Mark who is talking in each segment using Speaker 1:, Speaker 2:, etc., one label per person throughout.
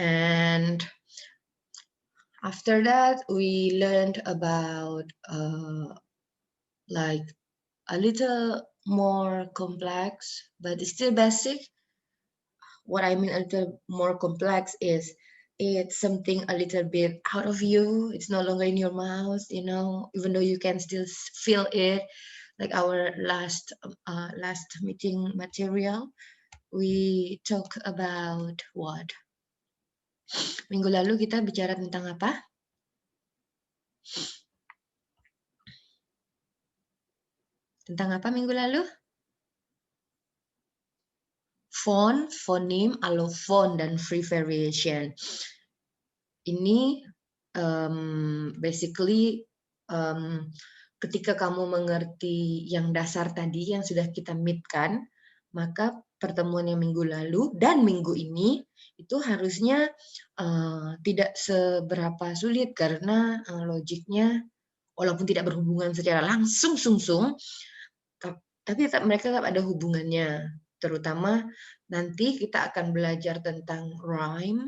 Speaker 1: And after that, we learned about like a little more complex, but it's still basic. What I mean a little more complex is it's something a little bit out of you. It's no longer in your mouth, you know, even though you can still feel it. Like our last meeting material, we talk about what? Minggu lalu kita bicara tentang apa? Tentang apa minggu lalu? Font, phoneme, allophone, dan free variation. Ini basically ketika kamu mengerti yang dasar tadi yang sudah kita meet-kan, maka pertemuan yang minggu lalu dan minggu ini itu harusnya tidak seberapa sulit karena logiknya walaupun tidak berhubungan secara langsung sungsung, tapi mereka tetap ada hubungannya. Terutama nanti kita akan belajar tentang rhyme,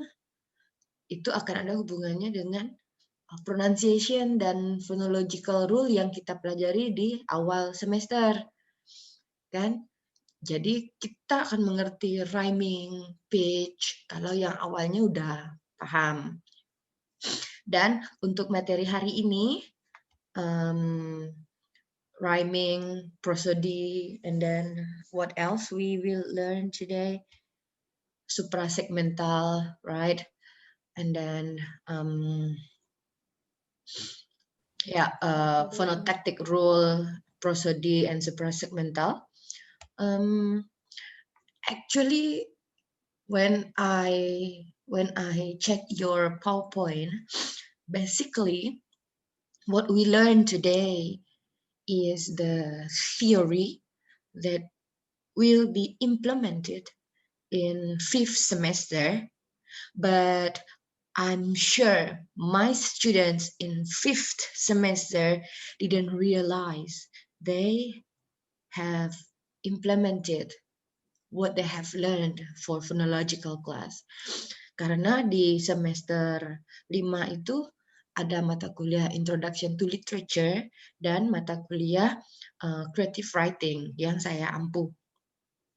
Speaker 1: itu akan ada hubungannya dengan pronunciation dan phonological rule yang kita pelajari di awal semester. Kan? Jadi kita akan mengerti rhyming, pitch, kalau yang awalnya udah paham. Dan untuk materi hari ini, rhyming, prosody, and then what else we will learn today? Suprasegmental, right? And then phonotactic rule, prosody, and suprasegmental. Actually, when I check your PowerPoint, basically what we learned today is the theory that will be implemented in 5th semester, but I'm sure my students in 5th semester didn't realize they have implemented what they have learned for phonological class. Karena di semester 5 itu ada mata kuliah Introduction to Literature dan mata kuliah Creative Writing yang saya ampuh.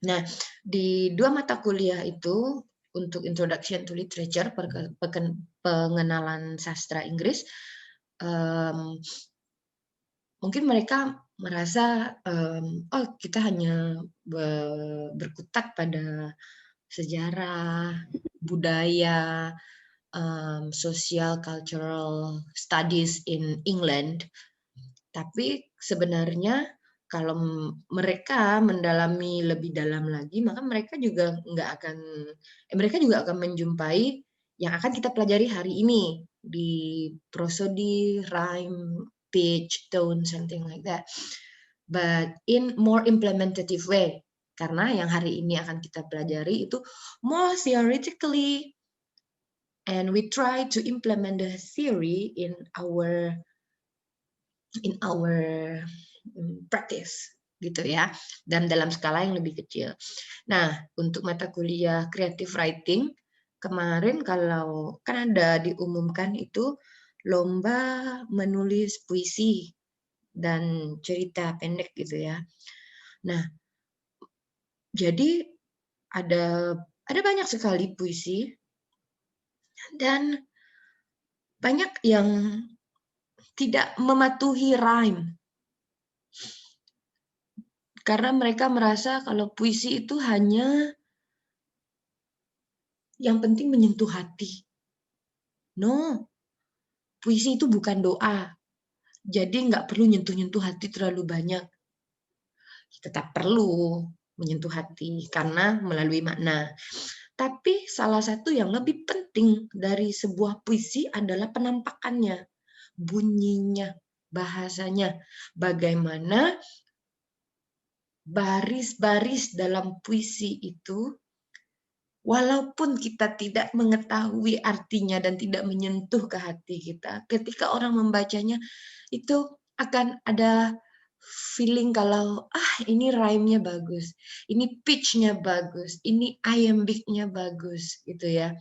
Speaker 1: Nah, di dua mata kuliah itu untuk Introduction to Literature, pengenalan sastra Inggris, mungkin mereka merasa, oh kita hanya berkutat pada sejarah, budaya, social cultural studies in England. Tapi sebenarnya kalau mereka mendalami lebih dalam lagi, maka mereka juga akan menjumpai yang akan kita pelajari hari ini di prosody, rhyme, pitch, tone, something like that. But in more implementative way. Karena yang hari ini akan kita pelajari itu more theoretically, and we try to implement the theory in our practice gitu ya, dan dalam skala yang lebih kecil. Nah, untuk mata kuliah creative writing kemarin kalau kan ada diumumkan itu lomba menulis puisi dan cerita pendek gitu ya. Nah, jadi ada banyak sekali puisi dan banyak yang tidak mematuhi rhyme. Karena mereka merasa kalau puisi itu hanya yang penting menyentuh hati. No, puisi itu bukan doa. Jadi nggak perlu nyentuh-nyentuh hati terlalu banyak. Tetap perlu menyentuh hati karena melalui makna. Tapi salah satu yang lebih penting dari sebuah puisi adalah penampakannya, bunyinya, bahasanya. Bagaimana baris-baris dalam puisi itu, walaupun kita tidak mengetahui artinya dan tidak menyentuh ke hati kita, ketika orang membacanya itu akan ada feeling kalau ini rhyme-nya bagus, ini pitch-nya bagus, ini iambic-nya bagus gitu ya.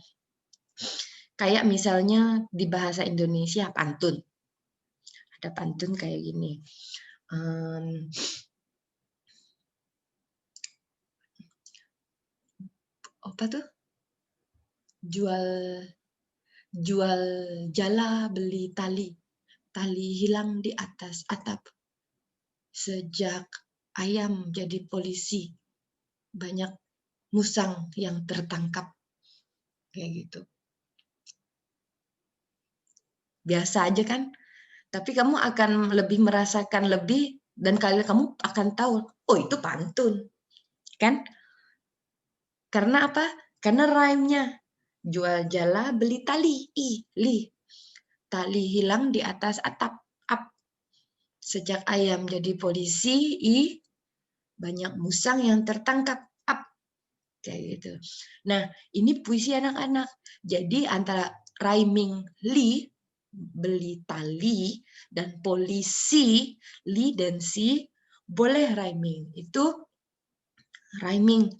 Speaker 1: Kayak misalnya di bahasa Indonesia pantun. Ada pantun kayak gini. Apa tuh? Jual jala beli tali. Tali hilang di atas atap. Sejak ayam jadi polisi, banyak musang yang tertangkap. Kayak gitu. Biasa aja kan? Tapi kamu akan lebih merasakan lebih, dan kamu akan tahu, oh itu pantun. Kan? Karena apa? Karena rhyme-nya. Jual jala beli tali. Tali hilang di atas atap. Up. Sejak ayam jadi polisi. Banyak musang yang tertangkap. Up. Kayak gitu. Nah, ini puisi anak-anak. Jadi antara rhyming beli tali, dan polisi, dan si, boleh rhyming. Itu rhyming,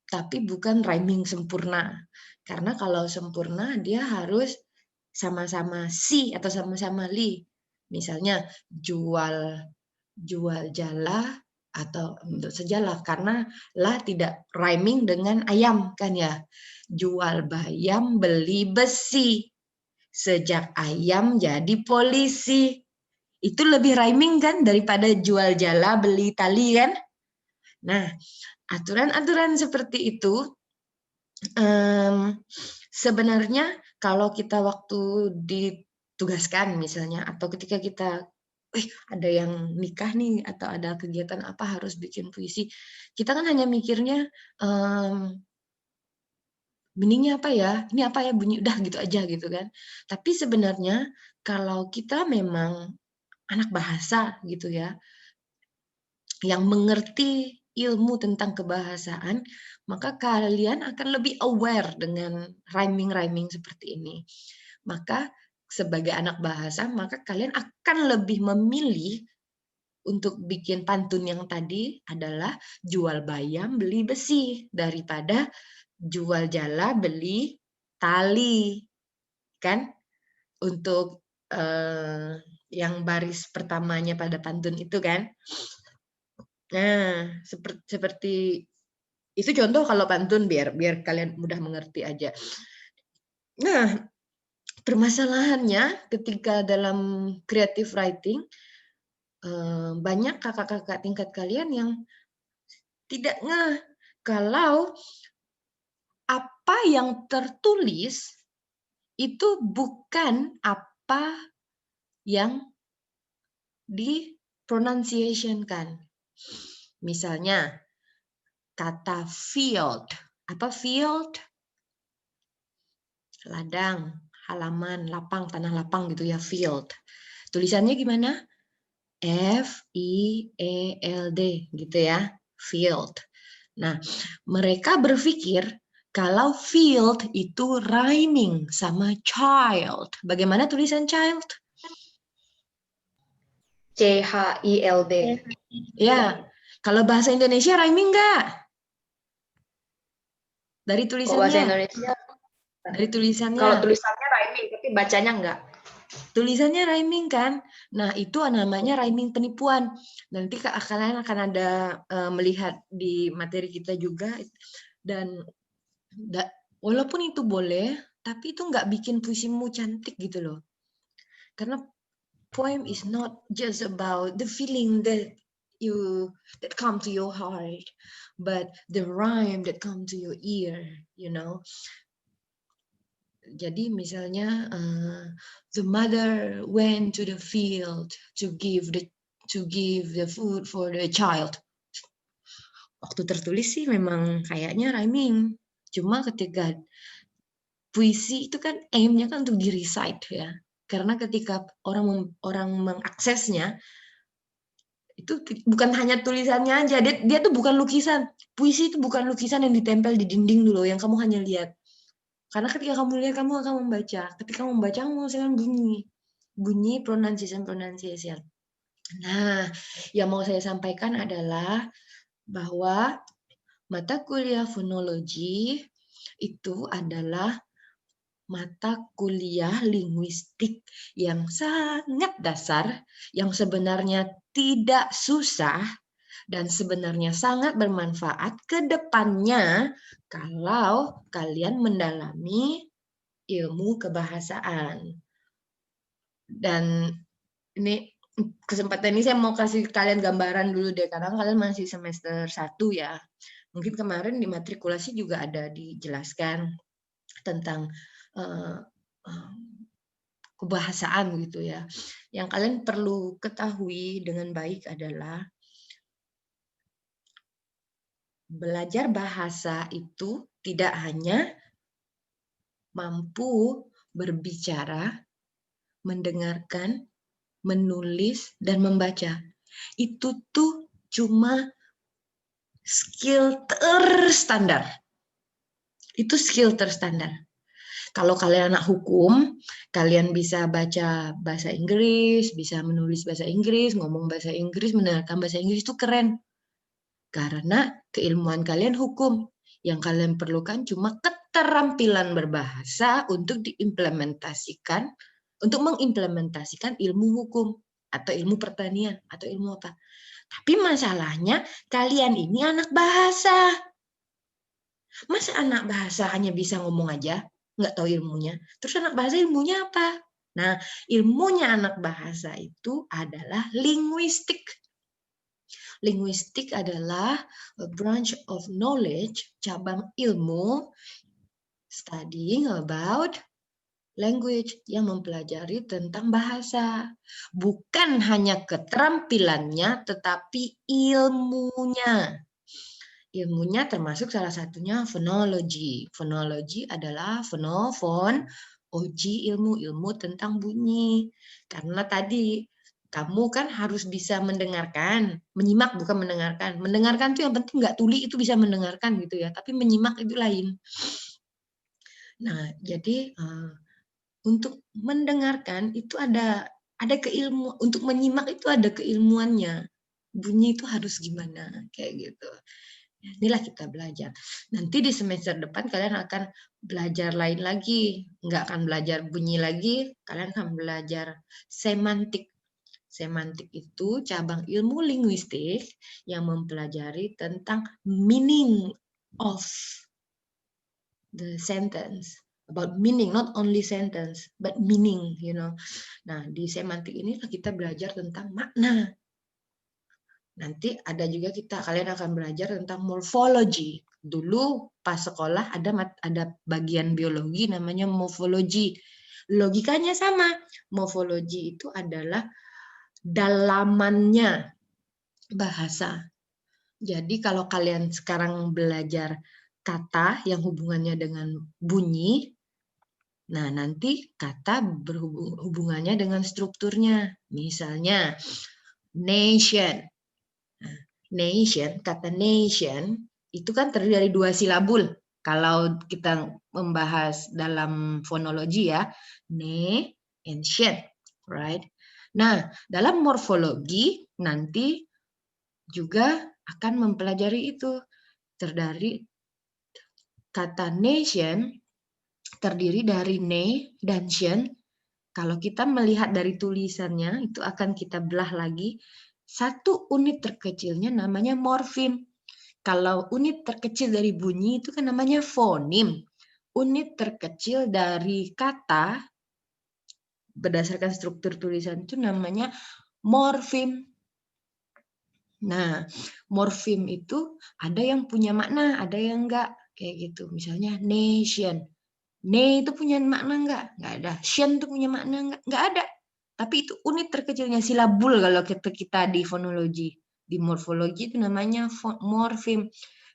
Speaker 1: tapi bukan rhyming sempurna. Karena kalau sempurna, dia harus sama-sama si atau sama-sama li. Misalnya jual jala atau untuk sejalah, karena lah tidak rhyming dengan ayam kan ya. Jual bayam beli besi. Sejak ayam jadi polisi. Itu lebih rhyming kan daripada jual jala beli tali kan? Nah, aturan-aturan seperti itu sebenarnya kalau kita waktu ditugaskan misalnya, atau ketika kita ada yang nikah nih atau ada kegiatan apa harus bikin puisi, kita kan hanya mikirnya beningnya apa ya, ini apa ya, bunyi udah gitu aja gitu kan. Tapi sebenarnya kalau kita memang anak bahasa gitu ya, yang mengerti ilmu tentang kebahasaan, maka kalian akan lebih aware dengan rhyming-rhyming seperti ini. Maka sebagai anak bahasa, maka kalian akan lebih memilih untuk bikin pantun yang tadi adalah jual bayam beli besi daripada jual jala beli tali. Kan? Untuk yang baris pertamanya pada pantun itu kan. Nah, seperti itu contoh kalau pantun, biar kalian mudah mengerti aja. Nah, permasalahannya ketika dalam creative writing, banyak kakak-kakak tingkat kalian yang tidak ngeh kalau apa yang tertulis itu bukan apa yang di-pronunciation-kan. Misalnya, kata field. Apa field? Ladang, halaman, lapang, tanah lapang gitu ya, field. Tulisannya gimana? F-I-E-L-D gitu ya, field. Nah, mereka berpikir kalau field itu rhyming sama child. Bagaimana tulisan child?
Speaker 2: CHILD.
Speaker 1: Ya, kalau bahasa Indonesia rhyming nggak? Dari
Speaker 2: Kok bahasa
Speaker 1: tulisannya?
Speaker 2: Indonesia?
Speaker 1: Dari tulisannya.
Speaker 2: Kalau tulisannya rhyming, tapi bacanya enggak.
Speaker 1: Tulisannya rhyming kan? Nah, itu namanya rhyming penipuan. Nanti kalian akan ada melihat di materi kita juga. Dan walaupun itu boleh, tapi itu nggak bikin puisimu cantik gitu loh. Karena poem is not just about the feeling that come to your heart, but the rhyme that come to your ear, you know. Jadi misalnya the mother went to the field to give the food for the child. Waktu tertulis sih memang kayaknya rhyming. Cuma ketika puisi itu kan aim-nya kan untuk di-recite ya. Karena ketika orang mengaksesnya itu bukan hanya tulisannya aja. Dia tuh bukan lukisan. Puisi itu bukan lukisan yang ditempel di dinding dulu yang kamu hanya lihat. Karena ketika kamu lihat, kamu akan membaca. Ketika kamu membaca, kamu menghasilkan bunyi pronunciation. Nah, yang mau saya sampaikan adalah bahwa mata kuliah fonologi itu adalah mata kuliah linguistik yang sangat dasar, yang sebenarnya tidak susah dan sebenarnya sangat bermanfaat ke depannya kalau kalian mendalami ilmu kebahasaan. Dan ini kesempatan ini saya mau kasih kalian gambaran dulu deh, karena kalian masih semester 1 ya. Mungkin kemarin di matrikulasi juga ada dijelaskan tentang kebahasaan gitu ya. Yang kalian perlu ketahui dengan baik adalah belajar bahasa itu tidak hanya mampu berbicara, mendengarkan, menulis, dan membaca. Itu tuh cuma skill terstandar. Itu skill terstandar. Kalau kalian anak hukum, kalian bisa baca bahasa Inggris, bisa menulis bahasa Inggris, ngomong bahasa Inggris, mendengarkan bahasa Inggris itu keren. Karena keilmuan kalian hukum. Yang kalian perlukan cuma keterampilan berbahasa untuk diimplementasikan, untuk mengimplementasikan ilmu hukum atau ilmu pertanian atau ilmu apa. Tapi masalahnya kalian ini anak bahasa. Masa anak bahasa hanya bisa ngomong aja, nggak tahu ilmunya? Terus anak bahasa ilmunya apa? Nah, ilmunya anak bahasa itu adalah linguistik. Linguistik adalah a branch of knowledge, cabang ilmu, studying about language, yang mempelajari tentang bahasa. Bukan hanya keterampilannya, tetapi ilmunya. Ilmunya termasuk salah satunya fonologi. Fonologi adalah fonofon, oji ilmu tentang bunyi. Karena tadi kamu kan harus bisa mendengarkan, menyimak bukan mendengarkan. Mendengarkan tuh yang penting nggak tuli itu bisa mendengarkan gitu ya, tapi menyimak itu lain. Nah, jadi untuk mendengarkan itu ada keilmu, untuk menyimak itu ada keilmuannya. Bunyi itu harus gimana, kayak gitu. Inilah kita belajar. Nanti di semester depan kalian akan belajar lain lagi. Nggak akan belajar bunyi lagi, kalian akan belajar semantik. Semantik itu cabang ilmu linguistik yang mempelajari tentang meaning of the sentence. About meaning, not only sentence, but meaning, you know. Nah, di semantik ini kita belajar tentang makna. Nanti ada juga kalian akan belajar tentang morfologi. Dulu pas sekolah ada bagian biologi namanya morfologi. Logikanya sama. Morfologi itu adalah dalamannya bahasa. Jadi kalau kalian sekarang belajar kata yang hubungannya dengan bunyi, nah nanti kata berhubungannya dengan strukturnya. Misalnya nation. Nation, kata nation itu kan terdiri dari 2 silabul. Kalau kita membahas dalam fonologi ya, ne, ancient, right? Nah, dalam morfologi nanti juga akan mempelajari itu. Terdiri kata nation terdiri dari ne dan shen. Kalau kita melihat dari tulisannya itu akan kita belah lagi. Satu unit terkecilnya namanya morfem. Kalau unit terkecil dari bunyi itu kan namanya fonim. Unit terkecil dari kata berdasarkan struktur tulisan itu namanya morfem. Nah, morfem itu ada yang punya makna, ada yang enggak. Kayak gitu. Misalnya nation. Ne itu punya makna enggak? Enggak ada. Shen itu punya makna enggak? Enggak ada. Tapi itu unit terkecilnya silabul kalau kita di fonologi. Di morfologi itu namanya morfem.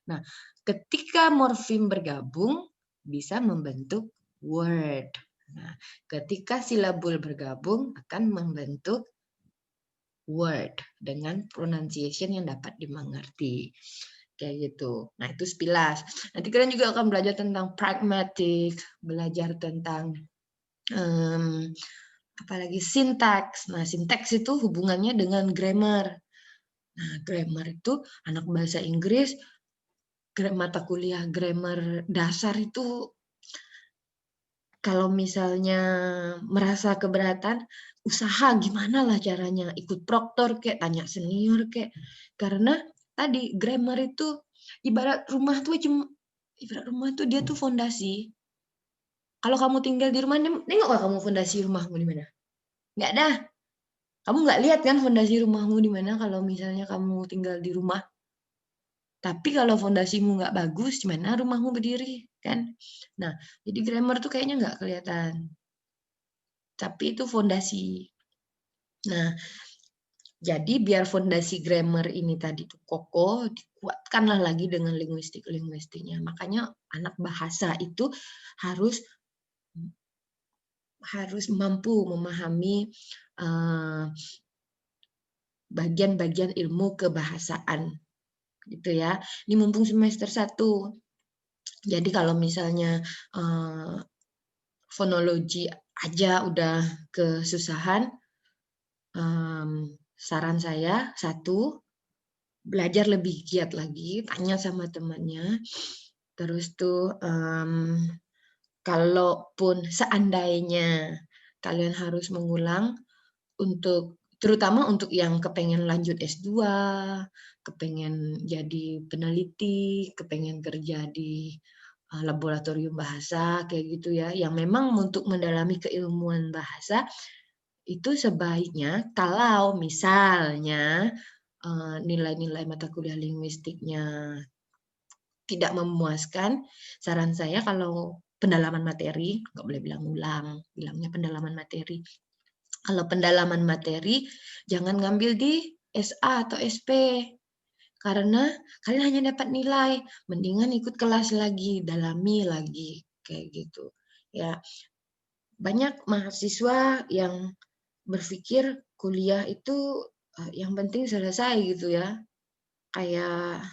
Speaker 1: Nah, ketika morfem bergabung bisa membentuk word. Nah, ketika silabul bergabung akan membentuk word dengan pronunciation yang dapat dimengerti. Kayak gitu. Nah, itu sepilas. Nanti kalian juga akan belajar tentang pragmatic, belajar tentang apalagi sintaks. Nah, sintaks itu hubungannya dengan grammar. Nah, grammar itu anak bahasa Inggris, mata kuliah grammar dasar itu kalau misalnya merasa keberatan, usaha gimana lah caranya, ikut proktor kek, tanya senior kek. Karena tadi grammar itu ibarat rumah tuh dia tuh fondasi. Kalau kamu tinggal di rumah, nengok nggak kamu fondasi rumahmu di mana? Nggak ada. Kamu nggak lihat kan fondasi rumahmu di mana kalau misalnya kamu tinggal di rumah. Tapi kalau fondasimu nggak bagus, gimana rumahmu berdiri, kan? Nah, jadi grammar tuh kayaknya nggak kelihatan. Tapi itu fondasi. Nah, jadi biar fondasi grammar ini tadi tuh kokoh, dikuatkanlah lagi dengan linguistiknya. Makanya anak bahasa itu harus mampu memahami bagian-bagian ilmu kebahasaan, gitu ya. Ini mumpung semester 1. Jadi kalau misalnya fonologi aja udah kesusahan, saran saya satu, belajar lebih giat lagi, tanya sama temannya. Terus tuh kalaupun seandainya kalian harus mengulang, terutama untuk yang kepengen lanjut S2, kepengen jadi peneliti, kepengen kerja di laboratorium bahasa kayak gitu ya, yang memang untuk mendalami keilmuan bahasa itu sebaiknya kalau misalnya nilai-nilai mata kuliah linguistiknya tidak memuaskan, saran saya kalau pendalaman materi, nggak boleh bilang ulang, bilangnya pendalaman materi. Kalau pendalaman materi, jangan ngambil di SA atau SP. Karena kalian hanya dapat nilai, mendingan ikut kelas lagi, dalami lagi, kayak gitu. Ya, banyak mahasiswa yang berpikir kuliah itu yang penting selesai gitu ya. Kayak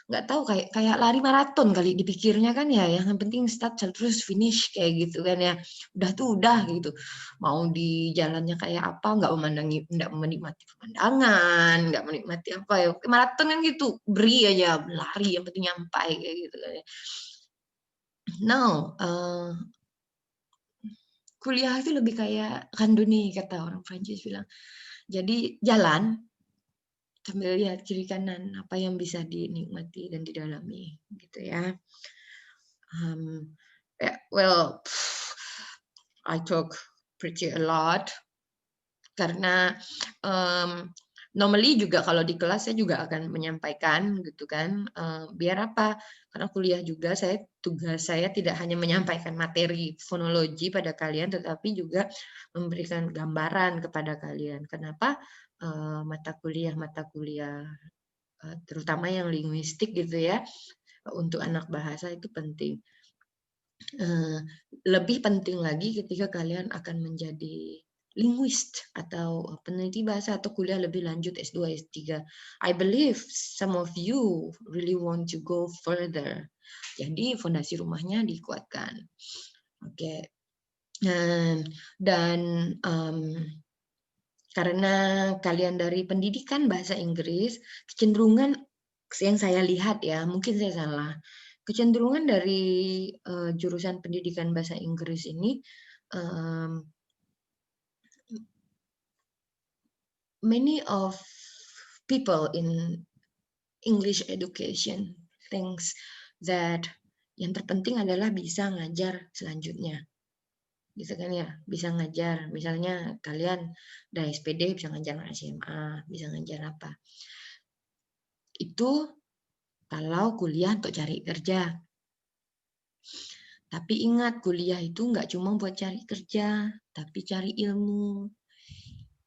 Speaker 1: nggak tahu kayak lari maraton kali dipikirnya kan ya, yang penting start terus finish kayak gitu kan ya. Udah tuh udah gitu. Mau di jalannya kayak apa, nggak menikmati pemandangan, nggak menikmati apa ya. Maraton kan gitu, beri aja, lari yang penting nyampai kayak gitu kan ya. No, kuliah itu lebih kayak randonnée kata orang Prancis bilang. Jadi jalan sambil lihat kiri kanan apa yang bisa dinikmati dan didalami gitu ya. Well, I talk pretty a lot karena normally juga kalau di kelas saya juga akan menyampaikan gitu kan, biar apa? Karena kuliah juga tugas saya tidak hanya menyampaikan materi fonologi pada kalian, tetapi juga memberikan gambaran kepada kalian. Kenapa mata kuliah terutama yang linguistik gitu ya, untuk anak bahasa itu penting. Lebih penting lagi ketika kalian akan menjadi linguist atau peneliti bahasa atau kuliah lebih lanjut S2, S3. I believe some of you really want to go further. Jadi fondasi rumahnya dikuatkan. Oke. Dan karena kalian dari pendidikan bahasa Inggris, kecenderungan yang saya lihat ya, mungkin saya salah, kecenderungan dari jurusan pendidikan bahasa Inggris ini, many of people in English education thinks that yang terpenting adalah bisa ngajar selanjutnya. Gitu kan ya, bisa ngajar. Misalnya kalian dari SPD bisa ngajar SMA, bisa ngajar apa. Itu kalau kuliah untuk cari kerja. Tapi ingat, kuliah itu nggak cuma buat cari kerja, tapi cari ilmu.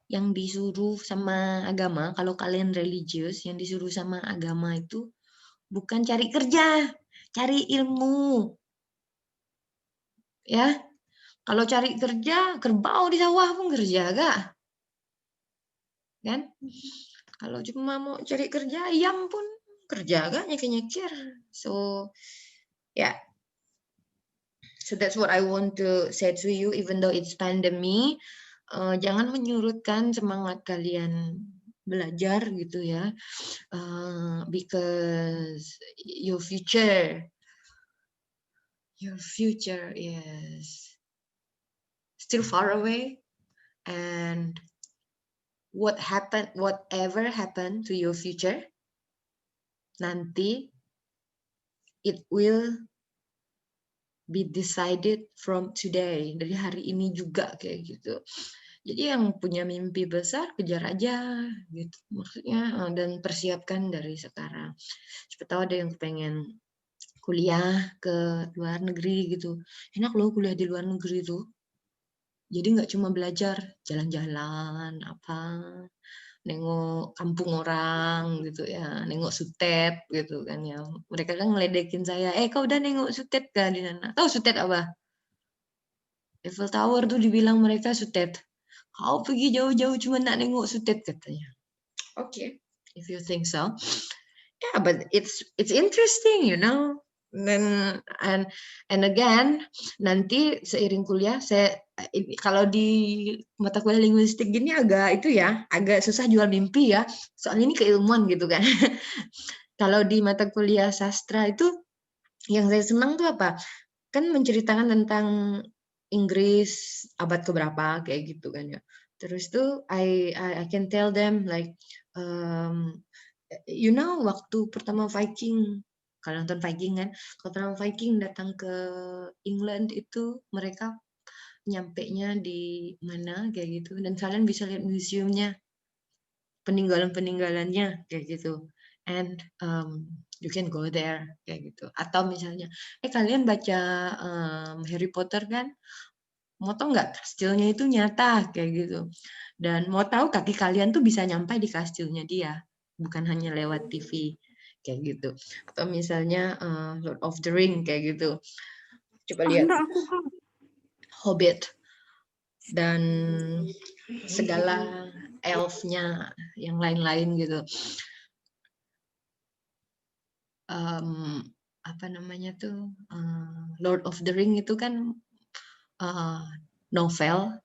Speaker 1: Yang disuruh sama agama, kalau kalian religius, yang disuruh sama agama itu bukan cari kerja, cari ilmu. Ya, kalau cari kerja, kerbau di sawah pun kerja, gak? Kan? Kalau cuma mau cari kerja, ayam pun kerja, gak? Nyekir-nyekir. So, yeah. So that's what I want to say to you, even though it's pandemic, jangan menyurutkan semangat kalian belajar gitu ya, because your future is still far away, and whatever happened to your future, nanti it will be decided from today, dari hari ini juga kayak gitu. Jadi yang punya mimpi besar kejar aja gitu maksudnya, dan persiapkan dari sekarang. Siapa tahu ada yang pengen kuliah ke luar negeri gitu. Enak loh kuliah di luar negeri tuh. Jadi nggak cuma belajar, jalan-jalan apa, nengok kampung orang gitu ya, nengok Sutet gitu kan ya. Mereka kan ngeledekin saya, kau udah nengok Sutet kan di sana? Tahu Sutet apa? Eiffel Tower tuh dibilang mereka Sutet. Kau pergi jauh-jauh cuma nak nengok Sutet katanya. Okay, if you think so. Yeah, but it's interesting, you know. And again, nanti seiring kuliah saya kalau di mata kuliah linguistik gini agak itu ya, agak susah jual mimpi ya. Soalnya ini keilmuan gitu kan. Kalau di mata kuliah sastra itu yang saya senang tuh apa? Kan menceritakan tentang Inggris abad keberapa kayak gitu kan ya. Terus tuh I can tell them like you know waktu pertama Viking, kalau nonton Viking kan, kalau pertama Viking datang ke England itu mereka nyampenya di mana kayak gitu, dan kalian bisa lihat museumnya, peninggalan-peninggalannya kayak gitu, and you can go there kayak gitu. Atau misalnya, kalian baca Harry Potter kan, mau tau nggak kastilnya itu nyata kayak gitu, dan mau tahu kaki kalian tuh bisa nyampe di kastilnya dia, bukan hanya lewat TV kayak gitu. Atau misalnya Lord of the Ring kayak gitu, coba lihat Hobbit dan segala elfnya yang lain-lain gitu. Apa namanya tuh, Lord of the Ring itu kan novel,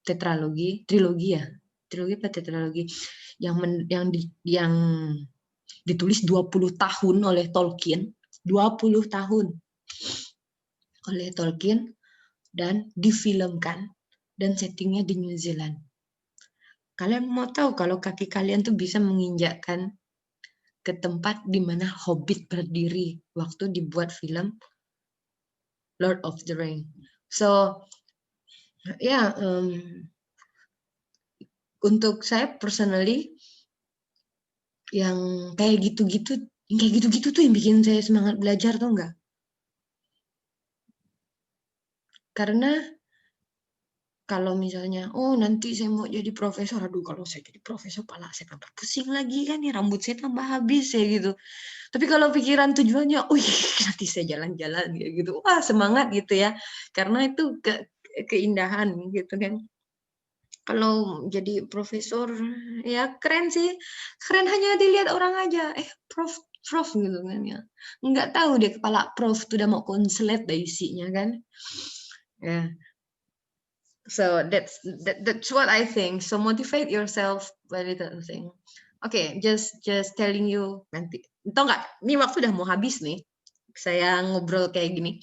Speaker 1: trilogi apa tetralogi yang ditulis 20 tahun oleh Tolkien, 20 tahun oleh Tolkien, dan difilmkan, dan settingnya di New Zealand. Kalian mau tahu kalau kaki kalian tuh bisa menginjakkan ke tempat di mana Hobbit berdiri waktu dibuat film Lord of the Ring. So, ya, untuk saya personally, yang kayak gitu-gitu tuh yang bikin saya semangat belajar, tuh enggak? Karena kalau misalnya, nanti saya mau jadi profesor, aduh kalau saya jadi profesor pala saya tambah pusing lagi kan ya, rambut saya tambah habis ya gitu. Tapi kalau pikiran tujuannya, nanti saya jalan-jalan ya gitu, wah semangat gitu ya, karena itu keindahan gitu kan. Kalau jadi profesor ya keren sih, keren hanya dilihat orang aja, prof gitu kan ya, nggak tahu deh kepala prof tuh udah mau konslet deh isinya kan ya. So that's what I think. So motivate yourself by little thing. Okay, just telling you, nanti tau nggak, ini waktu udah mau habis nih, saya ngobrol kayak gini.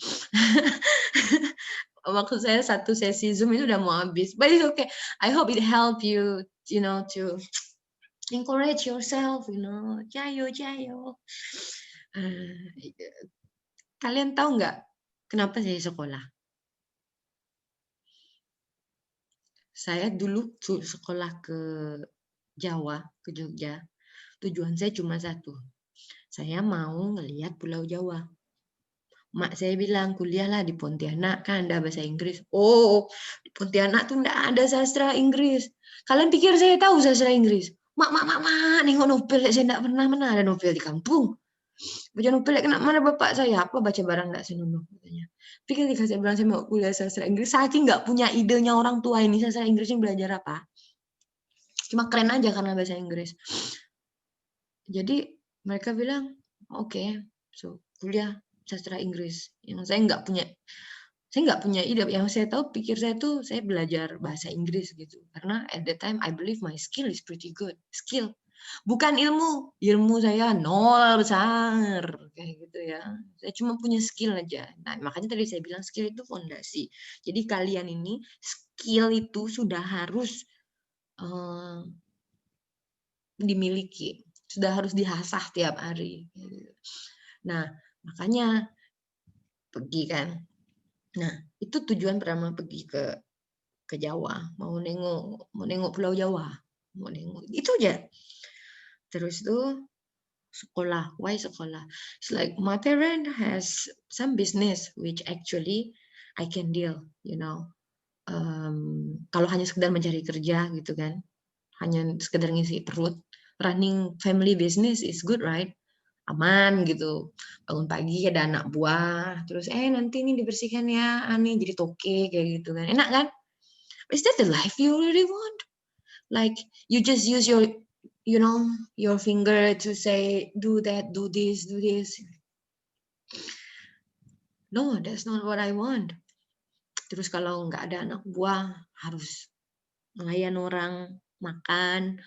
Speaker 1: Maksud saya satu sesi Zoom itu udah mau habis, but it's okay. I hope it help you, to encourage yourself, jayo. Kalian tahu nggak kenapa saya sekolah? Saya dulu sekolah ke Jawa, ke Jogja. Tujuan saya cuma satu. Saya mau ngelihat Pulau Jawa. Mak saya bilang, kuliahlah di Pontianak, kan ada bahasa Inggris. Oh, di Pontianak tuh enggak ada sastra Inggris. Kalian pikir saya tahu sastra Inggris? Mak, nengok novel, saya enggak pernah mana ada novel di kampung. Baca novel, kena mana bapak saya? Apa baca barang enggak senonoh, katanya. Tapi ketika saya bilang saya mau kuliah sastra Inggris, saking enggak punya idenya orang tua ini sastra Inggrisnya belajar apa. Cuma keren aja karena bahasa Inggris. Jadi mereka bilang, oke, so kuliah sastra Inggris. Yang saya nggak punya ide. Yang saya tahu, pikir saya tuh saya belajar bahasa Inggris gitu. Karena at that time I believe my skill is pretty good. Skill. Bukan ilmu saya nol besar kayak gitu ya. Saya cuma punya skill aja. Nah, makanya tadi saya bilang skill itu fondasi. Jadi kalian ini skill itu sudah harus dimiliki, sudah harus dihasah tiap hari. Nah, makanya pergi kan. Nah, itu tujuan pertama pergi ke Jawa, mau nengok Pulau Jawa, mau nengok itu aja. Terus tuh sekolah, why sekolah? It's like my parent has some business which actually I can deal, you know. Kalau hanya sekedar mencari kerja gitu kan, hanya sekedar ngisi perut, running family business is good, right? Aman gitu. Bangun pagi ada anak buah, terus nanti ini dibersihkan ya, aneh jadi toke kayak gitu kan. Enak kan? Is that the life you really want? Like you just use your finger to say do that, do this, do this. No, that's not what I want. Terus kalau nggak ada anak buah harus ngelayan orang makan.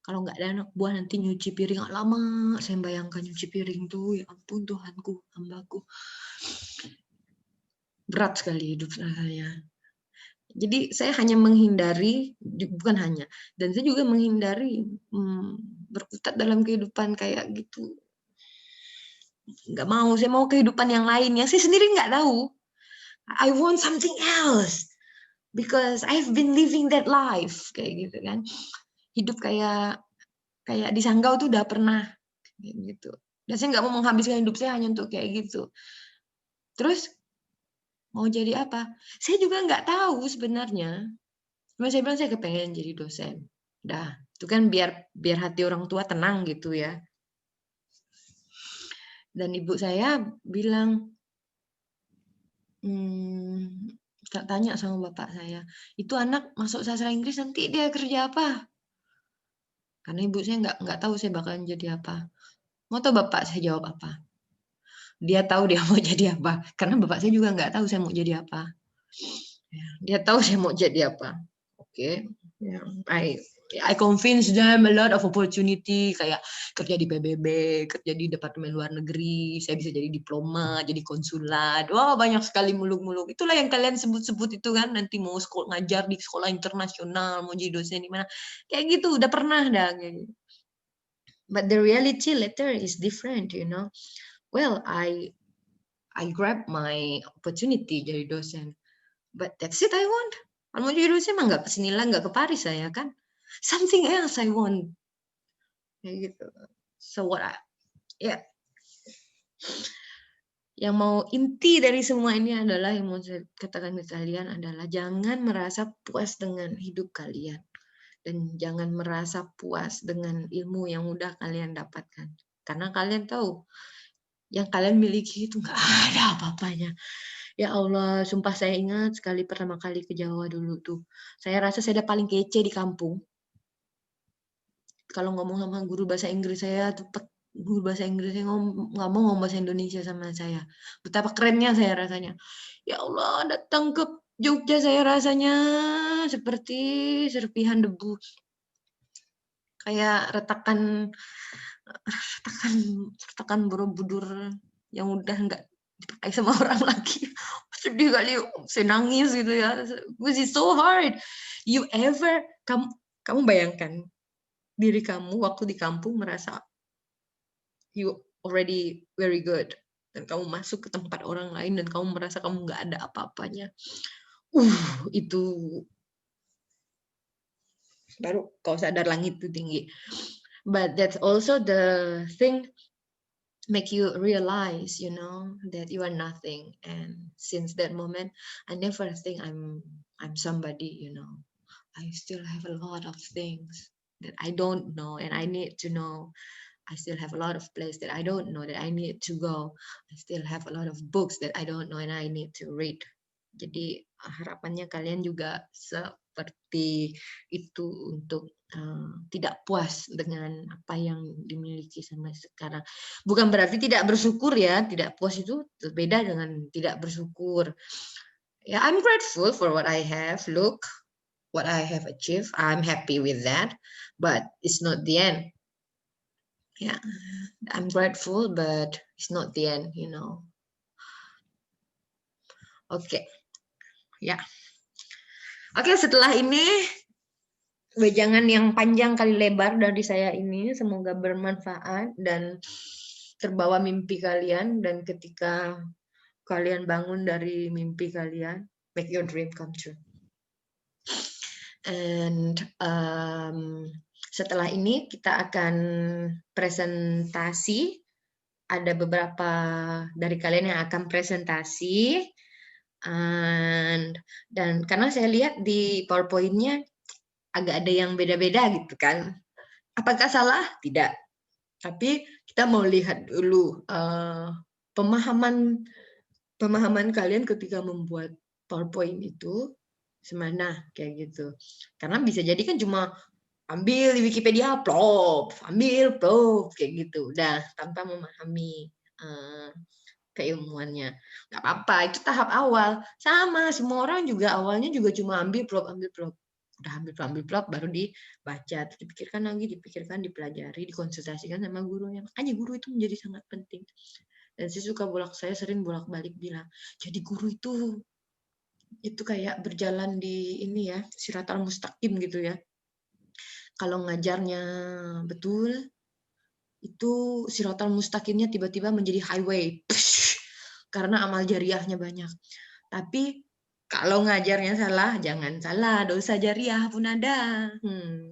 Speaker 1: Kalau nggak ada anak buah nanti nyuci piring lama. Saya bayangkan nyuci piring tuh, ya ampun Tuhanku, hambaku. Berat sekali hidup saya. Jadi saya hanya menghindari, bukan hanya, dan saya juga menghindari berkutat dalam kehidupan kayak gitu. Nggak mau, saya mau kehidupan yang lain yang saya sendiri nggak tahu. I want something else because I've been living that life kayak gitu kan. Hidup kayak di Sanggau tuh udah pernah gitu. Dan saya nggak mau menghabiskan hidup saya hanya untuk kayak gitu. Terus mau jadi apa? Saya juga nggak tahu sebenarnya. Cuma saya bilang saya kepengen jadi dosen. Dah, itu kan biar hati orang tua tenang gitu ya. Dan ibu saya bilang, tanya sama bapak saya, itu anak masuk sastra Inggris nanti dia kerja apa? Karena ibu saya nggak tahu saya bakalan jadi apa. Mau tahu bapak saya jawab apa? Dia tahu dia mau jadi apa. Karena bapak saya juga nggak tahu saya mau jadi apa. Dia tahu saya mau jadi apa. Oke. Yeah. I convince them a lot of opportunity kayak kerja di PBB, kerja di Departemen Luar Negeri, saya bisa jadi diplomat, jadi konsulat. Wah, banyak sekali muluk-muluk. Itulah yang kalian sebut-sebut itu kan nanti mau ngajar di sekolah internasional, mau jadi dosen di mana. Kayak gitu, udah pernah dah kayak gitu. But the reality later is different, you know. Well, I grab my opportunity jadi dosen. But that's it I want. Kalau mau jadi dosen mah nggak kesini lah, nggak ke Paris saya kan. Something else I want. Kayak gitu. So what ya. Yang mau inti dari semua ini adalah yang mau saya katakan ke kalian adalah jangan merasa puas dengan hidup kalian. Dan jangan merasa puas dengan ilmu yang udah kalian dapatkan. Karena kalian tahu, yang kalian miliki itu nggak ada apa-apanya. Ya Allah, sumpah saya ingat sekali pertama kali ke Jawa dulu tuh. Saya rasa saya udah paling kece di kampung. Kalau ngomong sama guru bahasa Inggris saya tuh guru bahasa Inggris saya nggak mau ngomong bahasa Indonesia sama saya. Betapa kerennya saya rasanya. Ya Allah, datang ke Jogja saya rasanya seperti serpihan debu. Kayak retakan Borobudur yang udah nggak dipakai sama orang lagi. Sedih kali, saya nangis gitu ya. This is so hard. Kamu bayangkan diri kamu waktu di kampung merasa you already very good dan kamu masuk ke tempat orang lain dan kamu merasa kamu nggak ada apa-apanya. Itu baru kau sadar langit itu tinggi. But that's also the thing make you realize, you know, that you are nothing. And since that moment, I never think I'm somebody, you know. I still have a lot of things that I don't know and I need to know. I still have a lot of places that I don't know that I need to go. I still have a lot of books that I don't know and I need to read. Jadi harapannya kalian juga seperti itu untuk tidak puas dengan apa yang dimiliki sampai sekarang. Bukan berarti tidak bersyukur ya, tidak puas itu beda dengan tidak bersyukur. Ya, I'm grateful for what I have. Look, what I have achieved. I'm happy with that, but it's not the end. Yeah, I'm grateful, but it's not the end, you know. Oke, ya. Oke, setelah ini wejangan yang panjang kali lebar dari saya ini semoga bermanfaat dan terbawa mimpi kalian, dan ketika kalian bangun dari mimpi kalian, make your dream come true. And setelah ini kita akan presentasi. Ada beberapa dari kalian yang akan presentasi. Dan karena saya lihat di PowerPoint-nya agak ada yang beda-beda gitu kan. Apakah salah? Tidak. Tapi kita mau lihat dulu pemahaman kalian ketika membuat PowerPoint itu semana kayak gitu. Karena bisa jadi kan cuma ambil di Wikipedia, plop, ambil, plop, kayak gitu. Udah tanpa memahami keilmuannya. Nggak apa-apa, itu tahap awal. Sama, semua orang juga awalnya juga cuma ambil, plop, ambil, plop. Udah ambil, plop, baru dibaca, dipikirkan lagi, dipikirkan, dipelajari, dikonsultasikan sama gurunya. Makanya guru itu menjadi sangat penting. Dan saya sering bolak-balik bilang, jadi guru itu kayak berjalan di ini ya, siratal mustaqim gitu ya. Kalau ngajarnya betul, itu siratal mustaqimnya tiba-tiba menjadi highway. Karena amal jariahnya banyak. Tapi kalau ngajarnya salah, jangan salah, dosa jariah pun ada.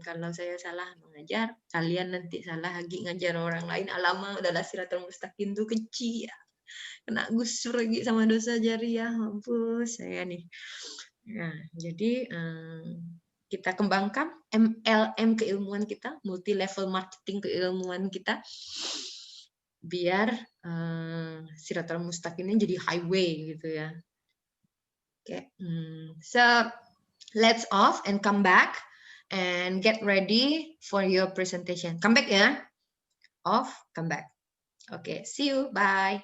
Speaker 1: Kalau saya salah mengajar, kalian nanti salah lagi ngajar orang lain, alamak udahlah siratal mustaqim tuh kecil. Kena gusur lagi sama dosa jariah, mampus saya nih. Nah, jadi kita kembangkan MLM keilmuan kita, multi level marketing keilmuan kita, biar siratal mustaqimnya jadi highway gitu ya. Okay. So let's off and come back and get ready for your presentation. Come back ya. Off, come back. Okay, see you. Bye.